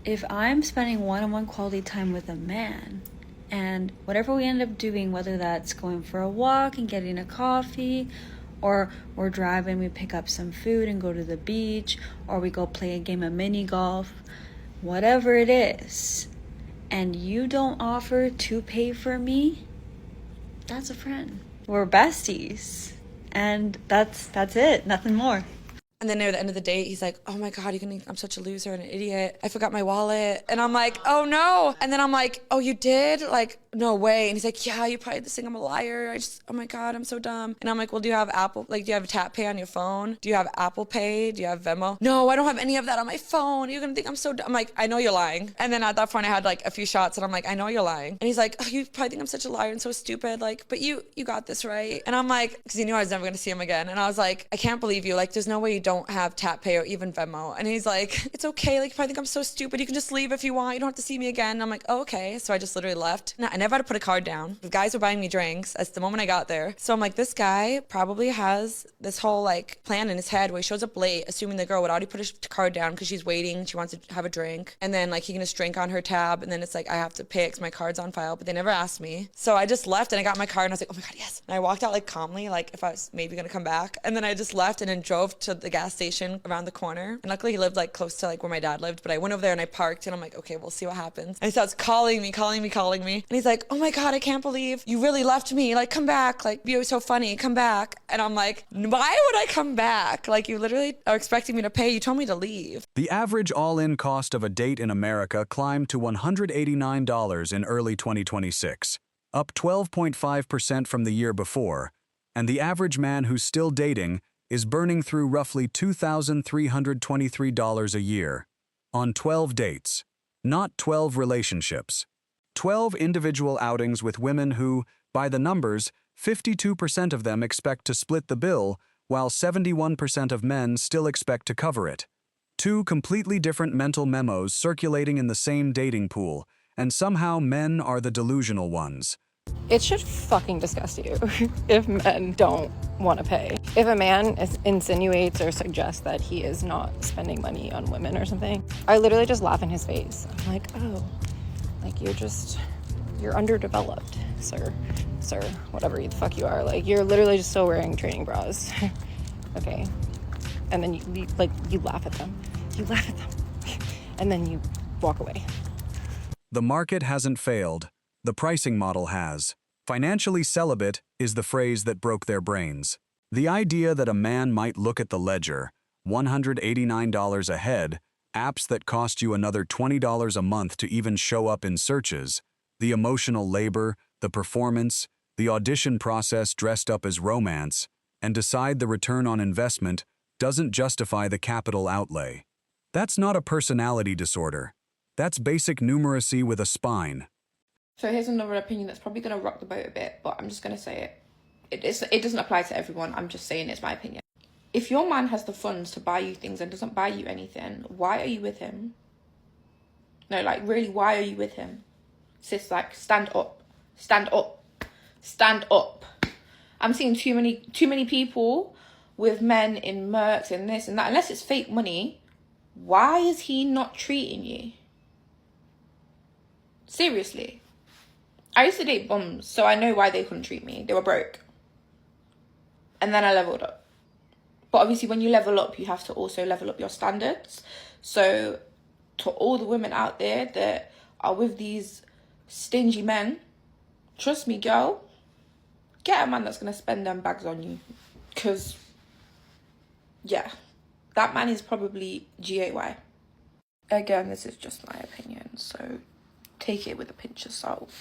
if I'm spending one-on-one quality time with a man, and whatever we end up doing, whether that's going for a walk and getting a coffee, or we're driving, we pick up some food and go to the beach, or we go play a game of mini golf, whatever it is, and you don't offer to pay for me, that's a friend. We're besties. And that's it, nothing more. And then near the end of the date, he's like, oh my God, I'm such a loser and an idiot. I forgot my wallet. And I'm like, oh no. And then I'm like, oh, you did? Like, no way. And he's like, yeah, you probably just think I'm a liar. Oh my God, I'm so dumb. And I'm like, well, do you have do you have Tap Pay on your phone? Do you have Apple Pay? Do you have Venmo? No, I don't have any of that on my phone. You're gonna think I'm so dumb. I'm like, I know you're lying. And then at that point I had like a few shots and I'm like, I know you're lying. And he's like, oh, you probably think I'm such a liar and so stupid. Like, but you got this right. And I'm like, because he knew I was never gonna see him again. And I was like, I can't believe you. Like, there's no way you don't have Tap Pay or even Venmo. And he's like, it's okay. Like, you probably think I'm so stupid. You can just leave if you want. You don't have to see me again. And I'm like, oh, okay. So I just literally left. I never had to put a card down. The guys were buying me drinks as the moment I got there. So I'm like, this guy probably has this whole like plan in his head where he shows up late, assuming the girl would already put a card down because she's waiting. She wants to have a drink. And then like he can just drink on her tab. And then it's like, I have to pay it because my card's on file. But they never asked me. So I just left and I got my card and I was like, oh my God, yes. And I walked out like calmly, like if I was maybe going to come back. And then I just left and then drove to the gas station around the corner. And luckily he lived like close to like where my dad lived. But I went over there and I parked and I'm like, okay, we'll see what happens. And he starts calling me. And he's like, oh my God, I can't believe you really left me. Like, come back. Like, you were so funny. Come back. And I'm like, why would I come back? Like, you literally are expecting me to pay. You told me to leave. The average all-in cost of a date in America climbed to $189 in early 2026, up 12.5% from the year before, and the average man who's still dating is burning through roughly $2,323 a year on 12 dates, not 12 relationships. 12 individual outings with women who, by the numbers, 52% of them expect to split the bill, while 71% of men still expect to cover it. Two completely different mental memos circulating in the same dating pool, and somehow men are the delusional ones. It should fucking disgust you if men don't want to pay. If a man insinuates or suggests that he is not spending money on women or something, I literally just laugh in his face. I'm like, oh, like you're underdeveloped, sir, whatever the fuck you are. Like, you're literally just still wearing training bras. Okay. And then you laugh at them. And then you walk away. The market hasn't failed. The pricing model has. Financially celibate is the phrase that broke their brains. The idea that a man might look at the ledger, $189 a head, apps that cost you another $20 a month to even show up in searches, the emotional labor, the performance, the audition process dressed up as romance, and decide the return on investment doesn't justify the capital outlay. That's not a personality disorder. That's basic numeracy with a spine. So here's another opinion that's probably going to rock the boat a bit, but I'm just going to say it. It doesn't apply to everyone. I'm just saying it's my opinion. If your man has the funds to buy you things and doesn't buy you anything, why are you with him? No, like, really, why are you with him? Sis, like, stand up. I'm seeing too many people with men in Mercs and this and that. Unless it's fake money, why is he not treating you? Seriously. I used to date bums, so I know why they couldn't treat me. They were broke. And then I leveled up. But obviously when you level up, you have to also level up your standards. So to all the women out there that are with these stingy men, trust me, girl, get a man that's going to spend them bags on you. Because, yeah, that man is probably GAY. Again, this is just my opinion, so take it with a pinch of salt.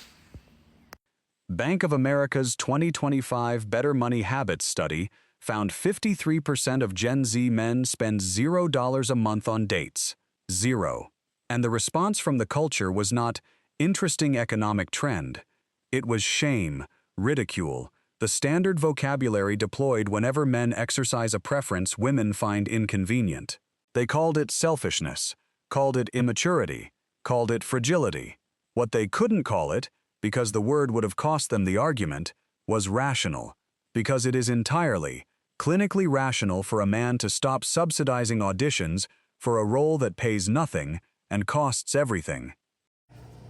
Bank of America's 2025 Better Money Habits study found 53% of Gen Z men spend $0 a month on dates. Zero. And the response from the culture was not interesting economic trend. It was shame, ridicule, the standard vocabulary deployed whenever men exercise a preference women find inconvenient. They called it selfishness, called it immaturity, called it fragility. What they couldn't call it, because the word would have cost them the argument, was rational, because it is entirely, clinically rational for a man to stop subsidizing auditions for a role that pays nothing and costs everything.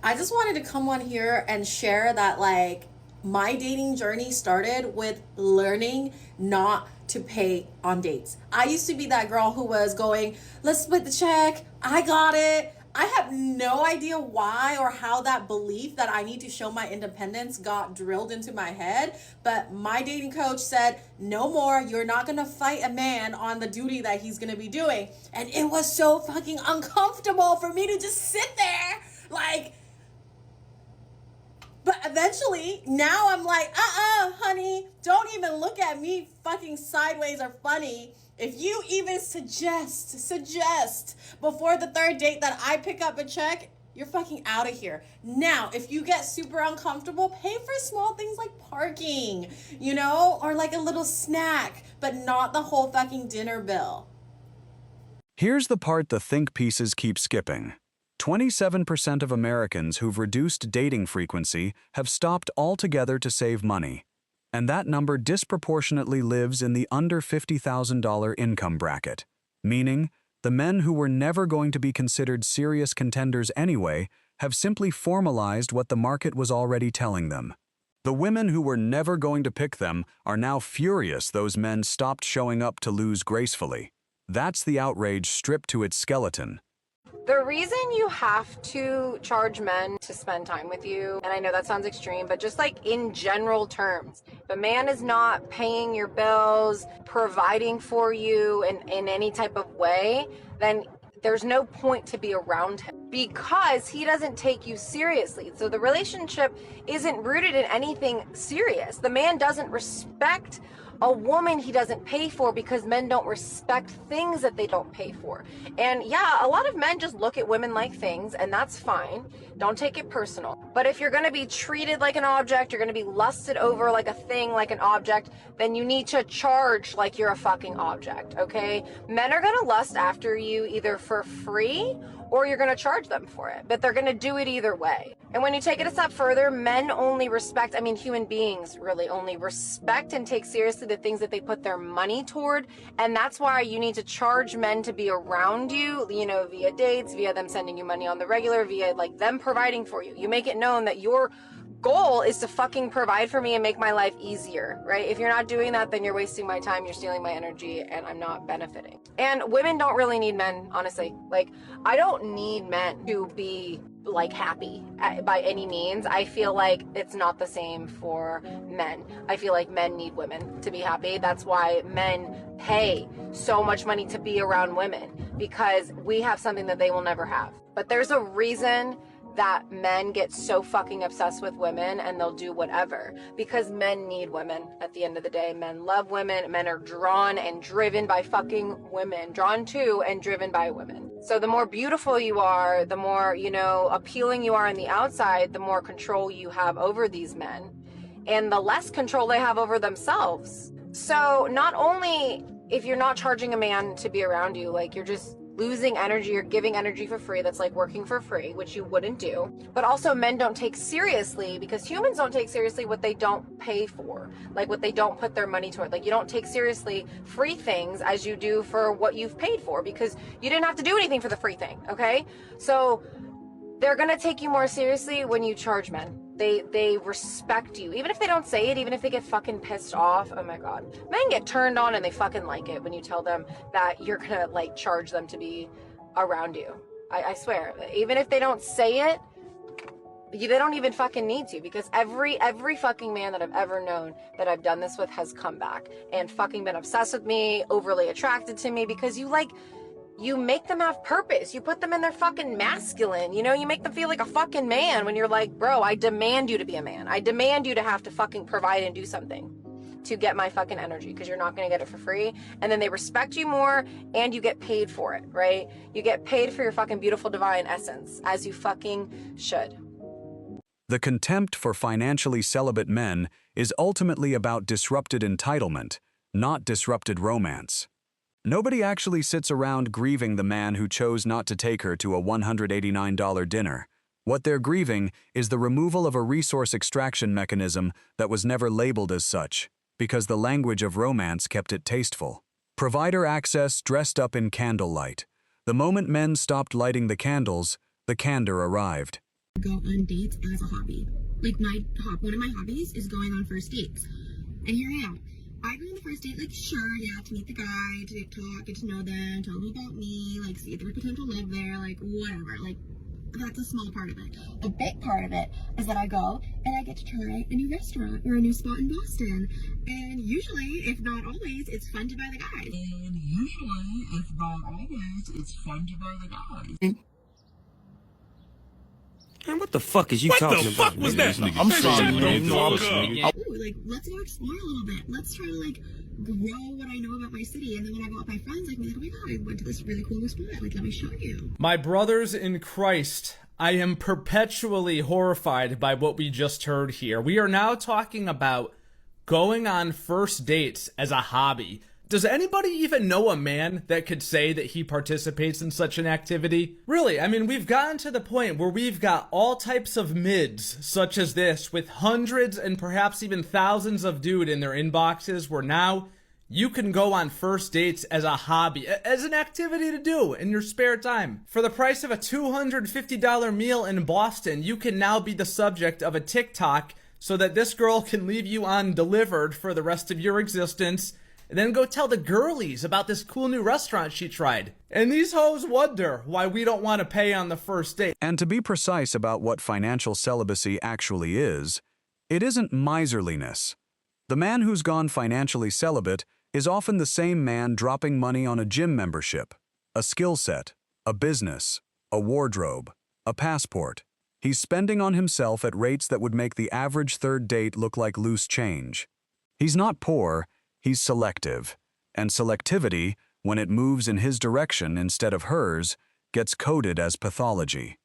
I just wanted to come on here and share that, like, my dating journey started with learning not to pay on dates. I used to be that girl who was going, let's split the check, I got it. I have no idea why or how that belief that I need to show my independence got drilled into my head. But my dating coach said, no more, you're not gonna fight a man on the duty that he's gonna be doing. And it was so fucking uncomfortable for me to just sit there, like, but eventually, now I'm like, honey, don't even look at me fucking sideways or funny. If you even suggest before the third date that I pick up a check, you're fucking out of here. Now, if you get super uncomfortable, pay for small things like parking, you know, or like a little snack, but not the whole fucking dinner bill. Here's the part the think pieces keep skipping. 27% of Americans who've reduced dating frequency have stopped altogether to save money. And that number disproportionately lives in the under $50,000 income bracket, meaning the men who were never going to be considered serious contenders anyway have simply formalized what the market was already telling them. The women who were never going to pick them are now furious those men stopped showing up to lose gracefully. That's the outrage stripped to its skeleton. The reason you have to charge men to spend time with you, and I know that sounds extreme, but just like in general terms, if a man is not paying your bills, providing for you in any type of way, then there's no point to be around him because he doesn't take you seriously. So the relationship isn't rooted in anything serious. The man doesn't respect a woman he doesn't pay for because men don't respect things that they don't pay for. And yeah, a lot of men just look at women like things, and that's fine. Don't take it personal. But if you're gonna be treated like an object, you're gonna be lusted over like a thing, like an object, then you need to charge like you're a fucking object, okay? Men are gonna lust after you either for free or you're gonna charge them for it, but they're gonna do it either way. And when you take it a step further, men only respect, human beings really only respect and take seriously the things that they put their money toward. And that's why you need to charge men to be around you, via dates, via them sending you money on the regular, via like them providing for you. You make it known that your goal is to fucking provide for me and make my life easier, right? If you're not doing that, then you're wasting my time, you're stealing my energy, and I'm not benefiting. And women don't really need men, honestly. Like, I don't need men to be like happy by any means. I feel like it's not the same for men. I feel like men need women to be happy. That's why men pay so much money to be around women, because we have something that they will never have. But there's a reason that men get so fucking obsessed with women and they'll do whatever, because men need women at the end of the day. Men love women. Men are drawn and driven by fucking women, drawn to and driven by women. So the more beautiful you are, the more, appealing you are on the outside, the more control you have over these men and the less control they have over themselves. So not only if you're not charging a man to be around you, like you're just losing energy or giving energy for free, that's like working for free, which you wouldn't do. But also men don't take seriously, because humans don't take seriously what they don't pay for, like what they don't put their money toward. Like you don't take seriously free things as you do for what you've paid for, because you didn't have to do anything for the free thing, okay? So they're gonna take you more seriously when you charge men. They respect you, even if they don't say it, even if they get fucking pissed off. Oh my God. Men get turned on and they fucking like it when you tell them that you're gonna like charge them to be around you. I swear, even if they don't say it, they don't even fucking need to, because every fucking man that I've ever known that I've done this with has come back and fucking been obsessed with me, overly attracted to me, because you make them have purpose. You put them in their fucking masculine, you make them feel like a fucking man when you're like, bro, I demand you to be a man. I demand you to have to fucking provide and do something to get my fucking energy, because you're not going to get it for free. And then they respect you more and you get paid for it, right? You get paid for your fucking beautiful divine essence, as you fucking should. The contempt for financially celibate men is ultimately about disrupted entitlement, not disrupted romance. Nobody actually sits around grieving the man who chose not to take her to a $189 dinner. What they're grieving is the removal of a resource extraction mechanism that was never labeled as such, because the language of romance kept it tasteful. Provider access dressed up in candlelight. The moment men stopped lighting the candles, the candor arrived. Go on dates as a hobby. Like one of my hobbies is going on first dates. And here I am. I go on the first date, like, sure, yeah, to meet the guy, to talk, get to know them, tell them about me, like, see if there's potential love there, like, whatever. Like, that's a small part of it. A big part of it is that I go and I get to try a new restaurant or a new spot in Boston. And usually, if not always, it's funded by the guys. Man, what the fuck is you talking about? What the fuck was that? I'm sorry, man. Ooh, like, let's go explore a little bit. Let's try to, like, grow what I know about my city. And then when I go out with my friends, I can be like, oh my god, I went to this really cool spot. Like, let me show you. My brothers in Christ, I am perpetually horrified by what we just heard here. We are now talking about going on first dates as a hobby. Does anybody even know a man that could say that he participates in such an activity? Really, I mean, we've gotten to the point where we've got all types of mids, such as this, with hundreds and perhaps even thousands of dude in their inboxes, where now you can go on first dates as a hobby, as an activity to do in your spare time. For the price of a $250 meal in Boston, you can now be the subject of a TikTok so that this girl can leave you undelivered for the rest of your existence, and then go tell the girlies about this cool new restaurant she tried. And these hoes wonder why we don't want to pay on the first date. And to be precise about what financial celibacy actually is, it isn't miserliness. The man who's gone financially celibate is often the same man dropping money on a gym membership, a skill set, a business, a wardrobe, a passport. He's spending on himself at rates that would make the average third date look like loose change. He's not poor, he's selective. And selectivity, when it moves in his direction instead of hers, gets coded as pathology.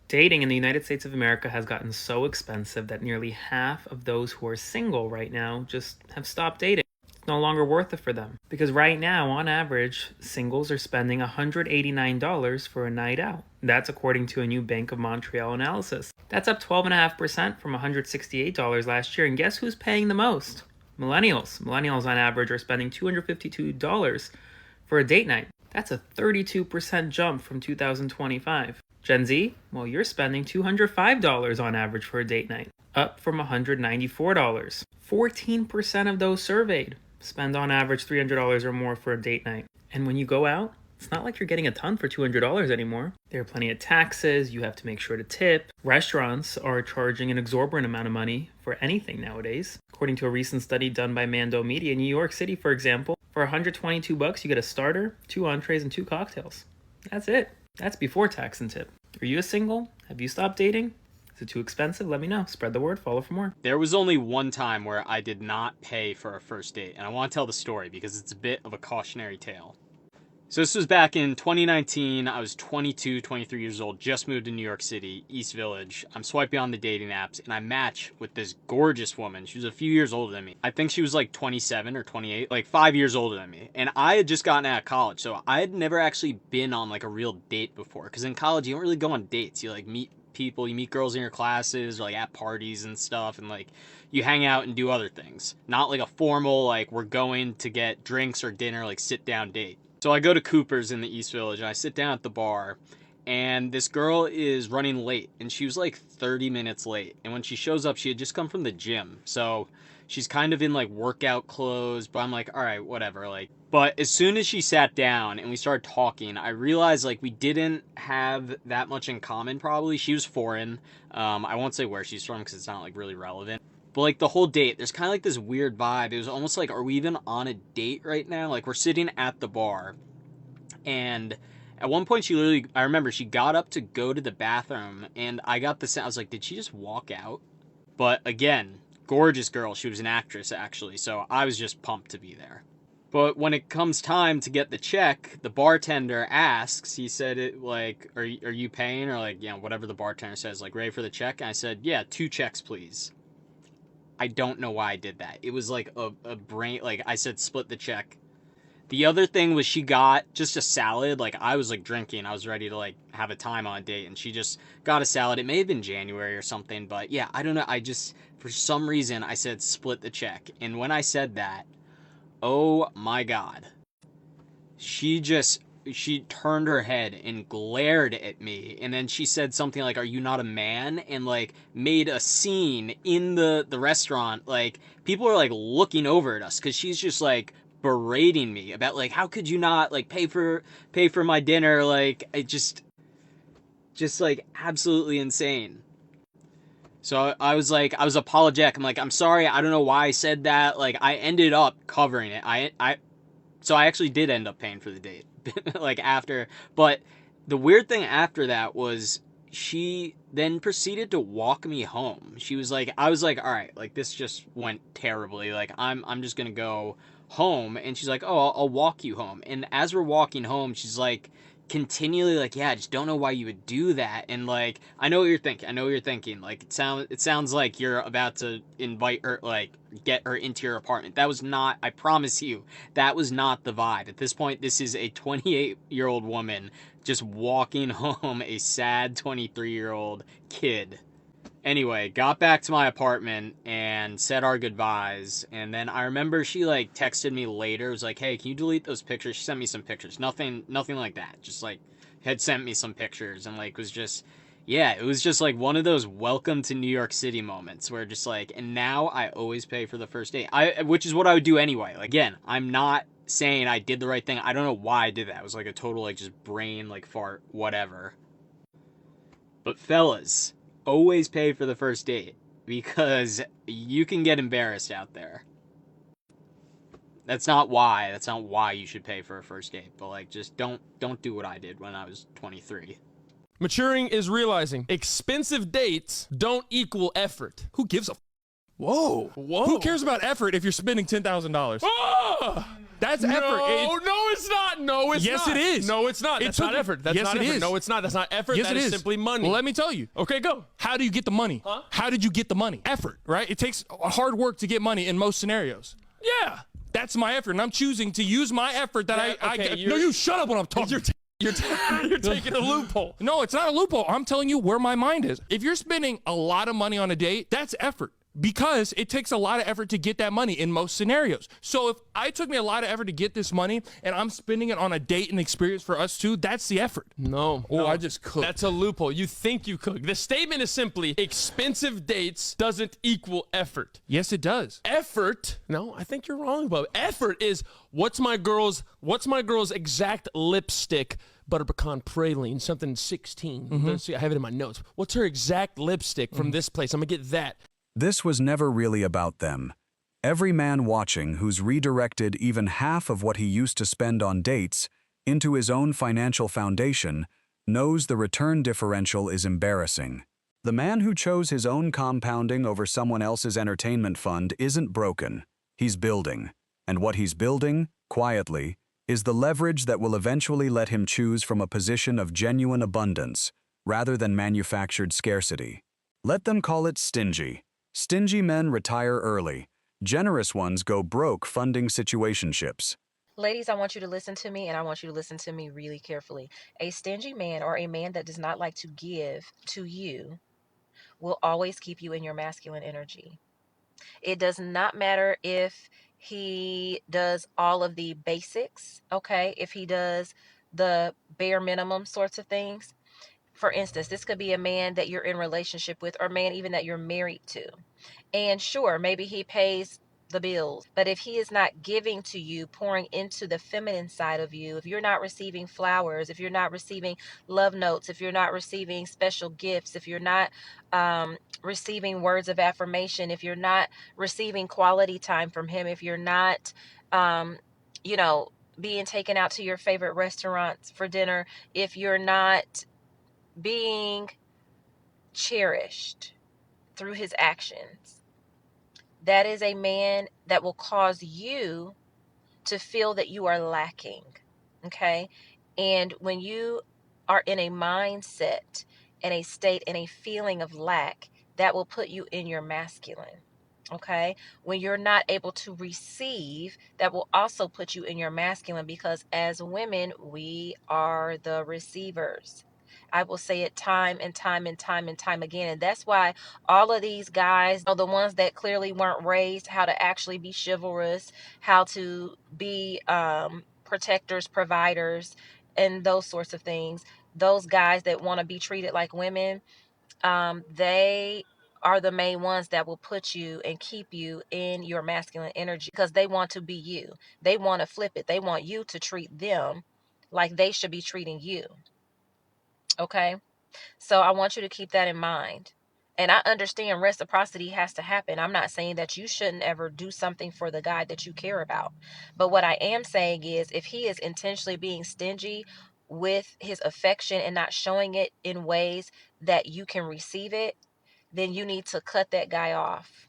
Dating in the United States of America has gotten so expensive that nearly half of those who are single right now just have stopped dating. It's no longer worth it for them. Because right now, on average, singles are spending $189 for a night out. That's according to a new Bank of Montreal analysis. That's up 12.5% from $168 last year. And guess who's paying the most? Millennials. Millennials on average are spending $252 for a date night. That's a 32% jump from 2025. Gen Z, well, you're spending $205 on average for a date night, up from $194. 14% of those surveyed spend on average $300 or more for a date night. And when you go out, it's not like you're getting a ton for $200 anymore. There are plenty of taxes, you have to make sure to tip. Restaurants are charging an exorbitant amount of money for anything nowadays. According to a recent study done by Mando Media, in New York City, for example, for $122, you get a starter, 2 entrees, and 2 cocktails. That's it. That's before tax and tip. Are you a single? Have you stopped dating? Is it too expensive? Let me know. Spread the word. Follow for more. There was only one time where I did not pay for a first date, and I want to tell the story because it's a bit of a cautionary tale. So this was back in 2019. I was 22, 23 years old, just moved to New York City, East Village. I'm swiping on the dating apps, and I match with this gorgeous woman. She was a few years older than me. I think she was like 27 or 28, like 5 years older than me. And I had just gotten out of college, so I had never actually been on like a real date before. Because in college, you don't really go on dates. You like meet people, you meet girls in your classes, or like at parties and stuff, and like you hang out and do other things. Not like a formal, like we're going to get drinks or dinner, like sit down date. So I go to Cooper's in the East Village, and I sit down at the bar, and this girl is running late, and she was like 30 minutes late. And when she shows up, she had just come from the gym, so she's kind of in like workout clothes, but I'm like, all right, whatever. Like, but as soon as she sat down and we started talking, I realized like we didn't have that much in common. Probably she was foreign. I won't say where she's from because it's not like really relevant. But like the whole date, there's kind of like this weird vibe. It was almost like, are we even on a date right now? Like we're sitting at the bar, and at one point she literally, I remember she got up to go to the bathroom, and I got the sense, I was like, did she just walk out? But again, gorgeous girl. She was an actress actually, so I was just pumped to be there. But when it comes time to get the check, the bartender asks, he said, it like, are you paying? Or like, you know, whatever the bartender says, like, ready for the check? And I said, yeah, 2 checks, please. I don't know why I did that. It was like a brain, like I said, split the check. The other thing was she got just a salad. Like I was like drinking. I was ready to like have a time on a date, and she just got a salad. It may have been January or something, but yeah, I don't know. I just, for some reason, I said split the check. And when I said that, oh my God, she just she turned her head and glared at me, and then she said something like, "Are you not a man?" and like made a scene in the restaurant. Like people are like looking over at us because she's just like berating me about like, how could you not like pay for my dinner? Like it just like absolutely insane. So I was like, I was apologetic. I'm like, I'm sorry. I don't know why I said that. Like I ended up covering it. So I actually did end up paying for the date, like after. But the weird thing after that was she then proceeded to walk me home. She was like, I was like, all right, like this just went terribly. Like I'm just gonna go home. And she's like, oh, I'll walk you home. And as we're walking home, she's like, continually like, yeah, I just don't know why you would do that. And like, I know what you're thinking. Like it sounds like you're about to invite her, like get her into your apartment. That was not, I promise you, that was not the vibe. At this point, this is a 28-year-old woman just walking home a sad 23-year-old kid. Anyway, got back to my apartment and said our goodbyes. And then I remember she like texted me later. It was like, hey, can you delete those pictures? She sent me some pictures. Nothing like that. Just like had sent me some pictures and like was just, yeah, it was just like one of those welcome to New York City moments where just like, and now I always pay for the first date. Which is what I would do anyway. Like, again, I'm not saying I did the right thing. I don't know why I did that. It was like a total like just brain like fart, whatever. But fellas, always pay for the first date because you can get embarrassed out there. That's not why you should pay for a first date, but like just don't do what I did when I was 23. Maturing is realizing expensive dates don't equal effort. Who gives a Whoa. Who cares about effort if you're spending $10,000? Ah! That's effort. No, it's not. No, it's not. Yes, it is. No, it's not. That's not effort. That's not effort. No, it's not. That's not effort. Yes, that is simply money. Well, let me tell you. Okay, go. How do you get the money? Huh? How did you get the money? Effort, right? It takes hard work to get money in most scenarios. Yeah. That's my effort, and I'm choosing to use my effort that I get. No, you shut up when I'm talking. You're taking a loophole. No, it's not a loophole. I'm telling you where my mind is. If you're spending a lot of money on a date, that's effort. Because it takes a lot of effort to get that money in most scenarios. So if I took me a lot of effort to get this money and I'm spending it on a date and experience for us two, that's the effort. No. I just cooked. That's a loophole. You think you cooked. The statement is simply expensive dates doesn't equal effort. Yes, it does. Effort. No, I think you're wrong, Bob. Effort is what's my girl's exact lipstick butter pecan praline, something 16. Let's see, I have it in my notes. What's her exact lipstick from this place? I'm gonna get that. This was never really about them. Every man watching who's redirected even half of what he used to spend on dates into his own financial foundation knows the return differential is embarrassing. The man who chose his own compounding over someone else's entertainment fund isn't broken. He's building. And what he's building, quietly, is the leverage that will eventually let him choose from a position of genuine abundance rather than manufactured scarcity. Let them call it stingy. Stingy men retire early. Generous ones go broke funding situationships. Ladies, I want you to listen to me, and I want you to listen to me really carefully. A stingy man, or a man that does not like to give to you, will always keep you in your masculine energy. It does not matter if he does all of the basics, okay? If he does the bare minimum sorts of things. For instance, this could be a man that you're in relationship with, or a man even that you're married to. And sure, maybe he pays the bills, but if he is not giving to you, pouring into the feminine side of you, if you're not receiving flowers, if you're not receiving love notes, if you're not receiving special gifts, if you're not receiving words of affirmation, if you're not receiving quality time from him, if you're not, being taken out to your favorite restaurants for dinner, if you're not being cherished through his actions, that is a man that will cause you to feel that you are lacking. Okay. And when you are in a mindset and a state and a feeling of lack, that will put you in your masculine. Okay. When you're not able to receive, that will also put you in your masculine, because as women, we are the receivers. I will say it time and time and time and time again. And that's why all of these guys are the ones that clearly weren't raised how to actually be chivalrous, how to be protectors, providers, and those sorts of things, those guys that want to be treated like women, they are the main ones that will put you and keep you in your masculine energy because they want to be you. They want to flip it. They want you to treat them like they should be treating you. Okay? So I want you to keep that in mind. And I understand reciprocity has to happen. I'm not saying that you shouldn't ever do something for the guy that you care about. But what I am saying is if he is intentionally being stingy with his affection and not showing it in ways that you can receive it, then you need to cut that guy off.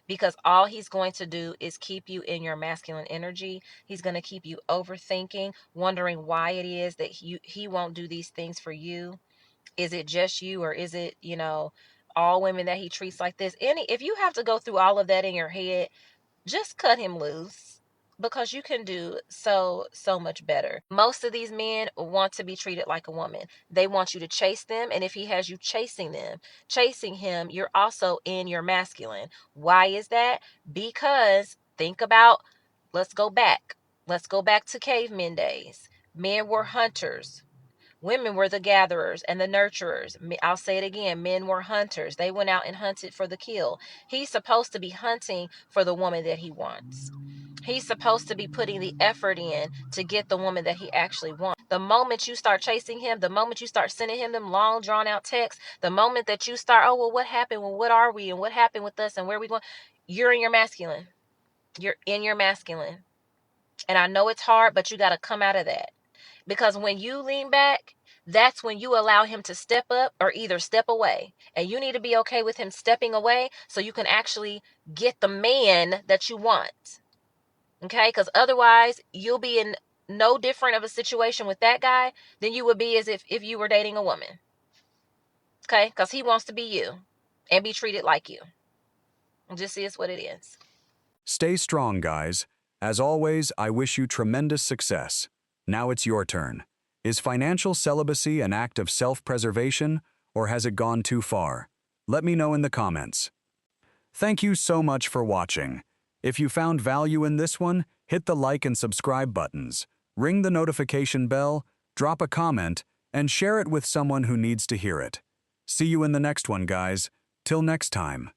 Because all he's going to do is keep you in your masculine energy. He's going to keep you overthinking, wondering why it is that he won't do these things for you. Is it just you, or is it, all women that he treats like this? If you have to go through all of that in your head, just cut him loose, because you can do so much better. Most of these men want to be treated like a woman. They want you to chase them, and if he has you chasing him, you're also in your masculine. Why is that? Because think about, let's go back to cavemen days. Men were hunters. Women were the gatherers and the nurturers. I'll say it again. Men were hunters. They went out and hunted for the kill. He's supposed to be hunting for the woman that he wants. He's supposed to be putting the effort in to get the woman that he actually wants. The moment you start chasing him, the moment you start sending him them long drawn out texts, the moment that you start, oh, well, what happened? Well, what are we? And what happened with us? And where are we going? You're in your masculine. You're in your masculine. And I know it's hard, but you got to come out of that. Because when you lean back, that's when you allow him to step up or either step away. And you need to be okay with him stepping away so you can actually get the man that you want. Okay? Because otherwise, you'll be in no different of a situation with that guy than you would be as if you were dating a woman. Okay? Because he wants to be you and be treated like you. Just is what it is. Stay strong, guys. As always, I wish you tremendous success. Now it's your turn. Is financial celibacy an act of self-preservation, or has it gone too far? Let me know in the comments. Thank you so much for watching. If you found value in this one, hit the like and subscribe buttons, ring the notification bell, drop a comment, and share it with someone who needs to hear it. See you in the next one, guys. Till next time.